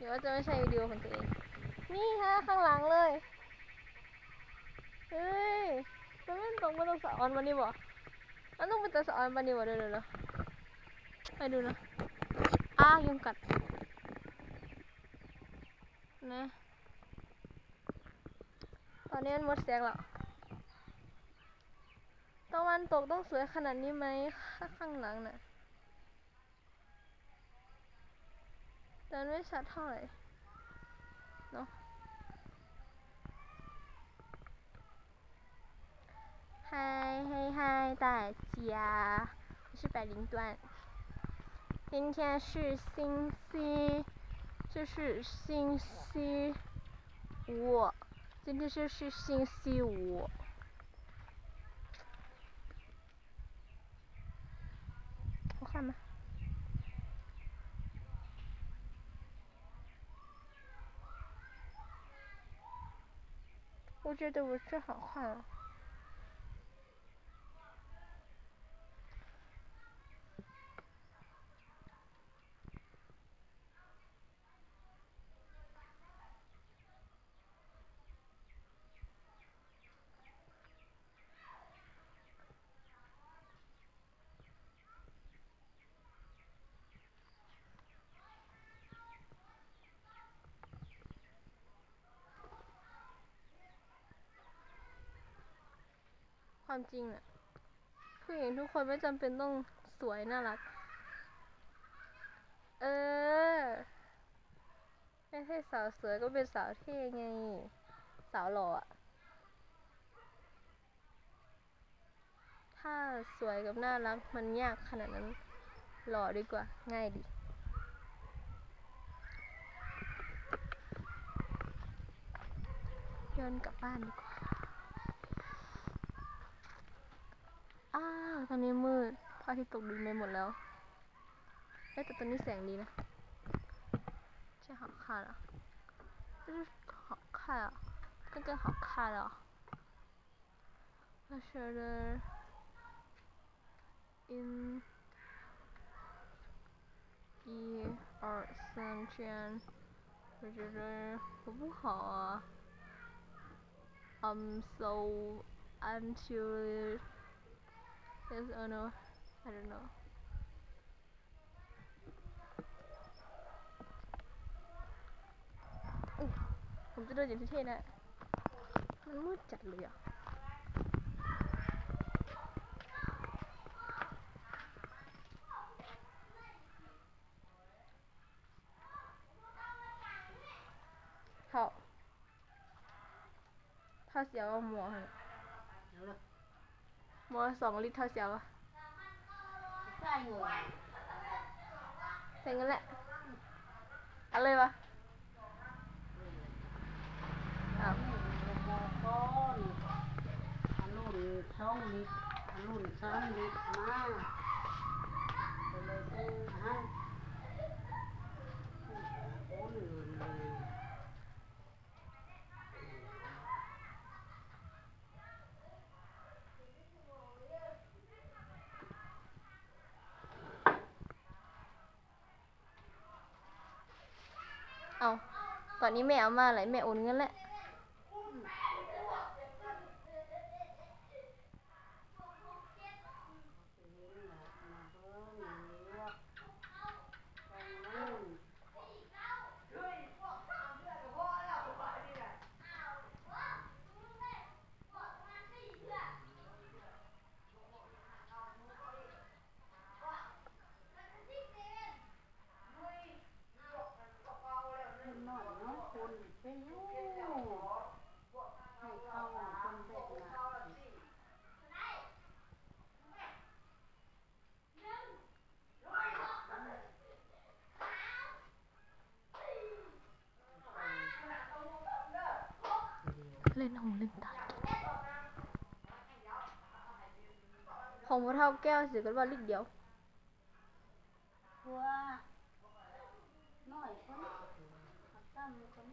ดี๋ยวว่าจะไม่ใช่วิดีโอของตัวเองนี่ฮะข้างหลังเลยเฮ้ยมันไม่ตรงมันต้องสะออนวันนี้บ่มันต้องเป็นตัวสะออนวันนี้บ่เดี๋ยวๆไปดูนะยุงกัดนะตอนนี้มันหมดแสงแล้วตะวันตกต้องสวยขนาดนี้ไหมข้างหลังน่ะแต่มันไม่ชัดเท่าไหร่เนาะ嗨，大家，我是百灵端。今天是星期，这是星期五，今天就是星期五。好看吗？我觉得我这好看啊。ความจริงน่ะผู้หญิงทุกคนไม่จำเป็นต้องสวยน่ารักไม่ใช่สาวสวยก็เป็นสาวเท่ไงสาวหล่ออ่ะถ้าสวยกับน่ารักมันยากขนาดนั้นหล่อดีกว่าง่ายดีย้อนกลับบ้านดีกว่าตอนนี้มืดพระอาทิตย์ตกดินไปหมดแล้วแต่ตอนนี้แสงดีนะใช่好看了这是好看啊这个好看了我觉得1 2 3这样我觉得不好啊I'm so until yes or no I don't know ผมจะเดินอย่างเท่ๆนะมันมืดจัดเลยอ่ะเท่าเสียวหมอฮะหมอ2 ลิตรเท่าเสียวใช่เงินแหละเอาเลยวะรุ่น2 ลิตรรุ่น3 ลิตรมาเลยตอนนี้แม่เอามาอะไรแม่โอนเงินแล้วเล่นหูเล่นตาของพ่อเฒ่าแก้วสิกันว่าลิตรเดียวว้าน้อยคนตั้มคน